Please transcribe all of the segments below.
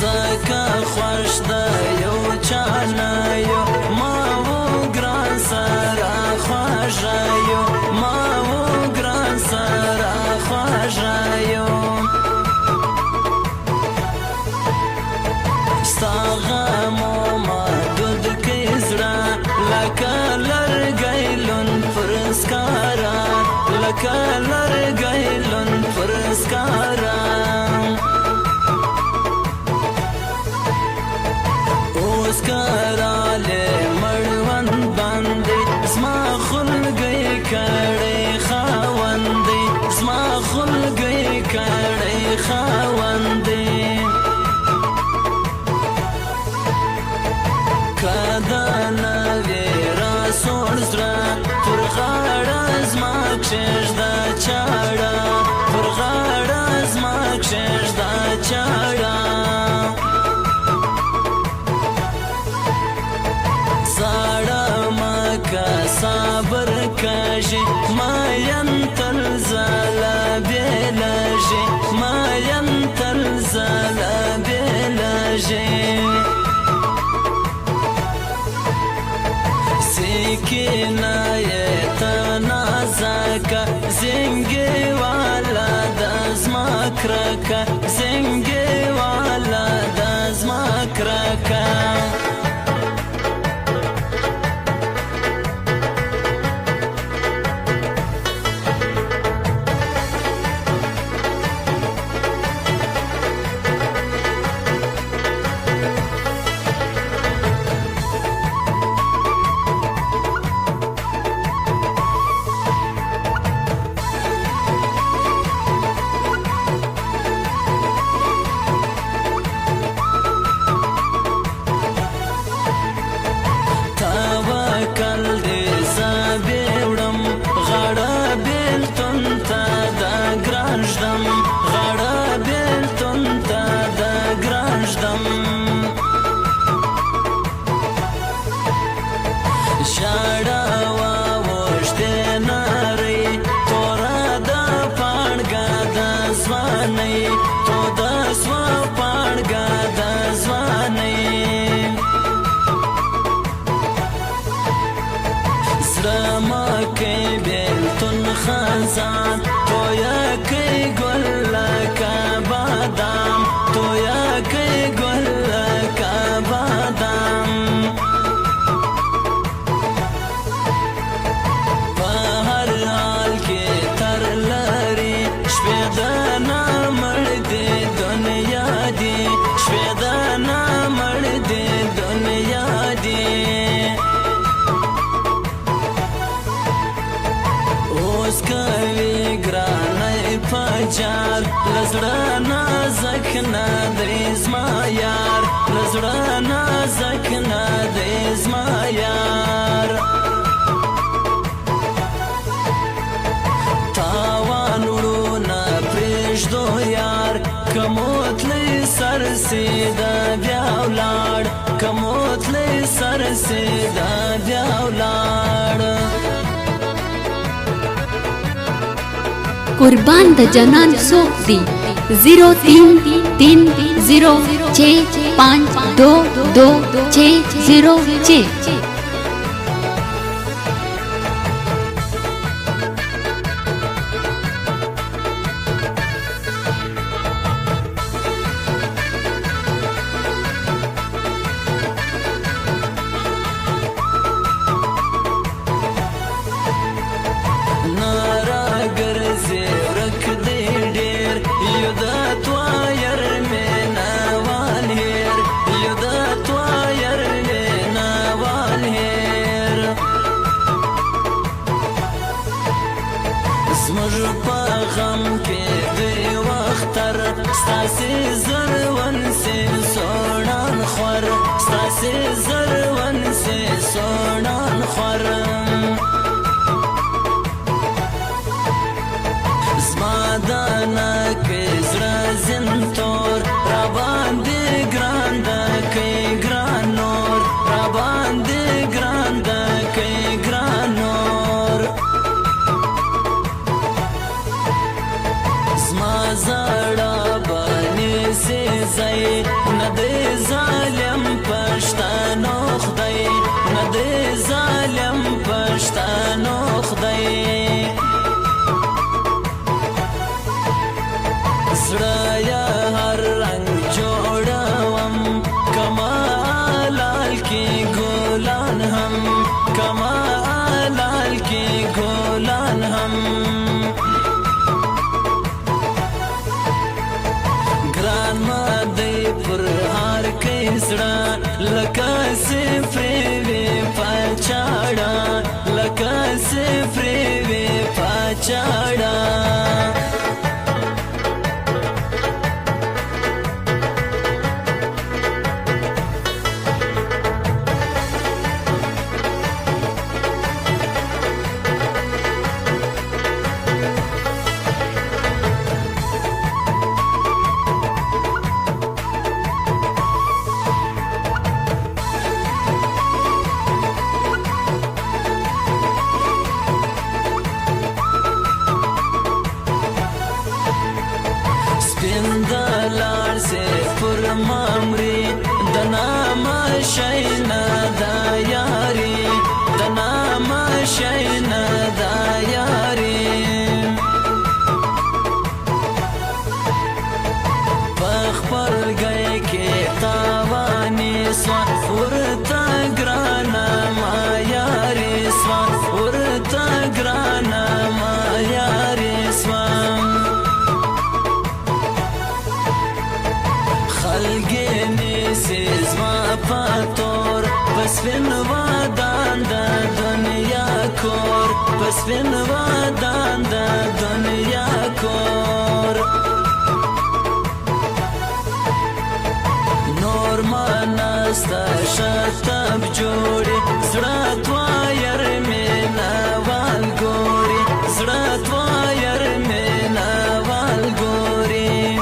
زکه خوش ده یو چانه یو ما و ګران سره خوږه یو ما و ګران سره خوږه یو ستا غمو محدود کړي زړه لکه لرګی لوند پر سکاره لکه لرګی لوند پر سکاره سکراله مړوند باندې زما خلګي کړي خاوندې زما خلګي کړي خاوندې کدا نوې را سوړ زړه پر غاړه زما کښېږده چاړه پر غاړه زما کښېږده چاړه صبر کاجی ماین تل زالا بیلاجی ماین تل زالا بیلاجی سیکینا یتنازاکا زنگی والا دازما کرکا زنگی والا دازما کرکا شاړه واوښتې نارې توره د پاڼګه د ځوانۍ توده سوه پاڼګه د ځوانۍ زړه مه کوي بېلتون خزان تویه کوي ګل لکه بادام تویه کوي ګل لکه بادام لزړه نازک نه دی زما یار لزړه نازک نه دی زما یار تاوان وړونه پرېږدو یار که مو تلی سر سیده بیا ولاړ که مو تلی سر سیده بیا ولاړ قربان د جنان څوک دی 033065222606 ستاسې زرون سي سوړان خور ستاسې زرون سي سوړان خور زما دانا کې زړه زنتور را باندې ګران ده کوي ګران نور را باندې ګران ده کوي ګران نور زما زړه باندې سي ځای نه دی ظالم پښتانه خدای نه دی ظالم پښتانه خدای زړه یا هر رنگ جوړوم کمالال کې ګلان هم کمالال کې ګلان هم ګران ما دی پر هر کې زړه لکه صفر وی پچاړه لکه صفر وی پچاړه دلار سے پر مامری دنام شینا دا یاری دنام شینا دا یاری پخپل گئے کے تاوانی سوا ورطا گرانا ما یاری سوا ورطا گرانا ما یاری سوا خلګینې سي زما پاتور پسپین وادان د دنیا کور پسپین وادان د دنیا کور نور مانستا شتاب جوړي زړه توایر مینا وال ګوري زړه توایر مینا وال ګوري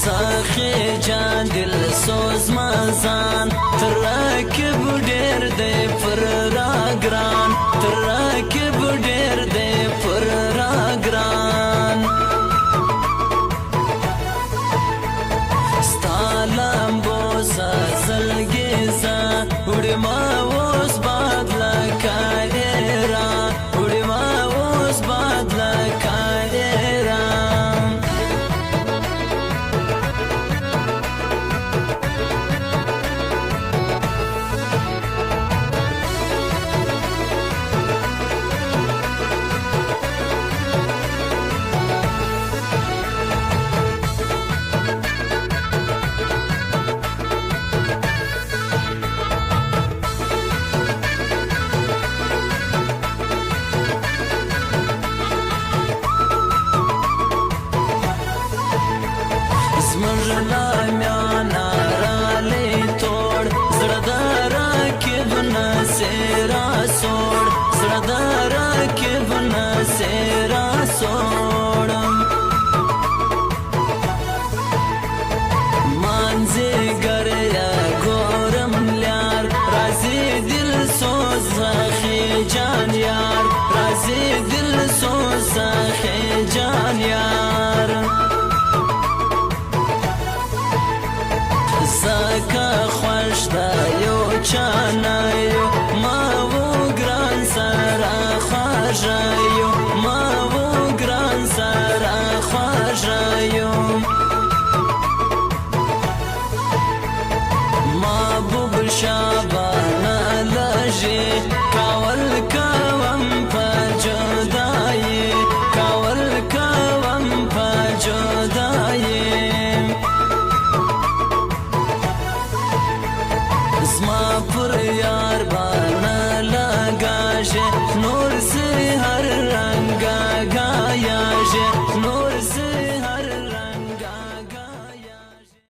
ساخی جان دل سوز مازان تراکب ډیر دی پر را ګران تراکب ډیر دی پر را ګران ستالم بوسا زلګیزا وړي ما اوس بدلا کایرا وړي ما اوس بدلا کایرا زمرنا میانا رالی توڑ زردارا کی بنا سیرا سوڑ زردارا کی بنا سیرا سوڑ مانزی گریا گورم لیار رازی دل سوز خی جان یار رازی دل سوز خی جان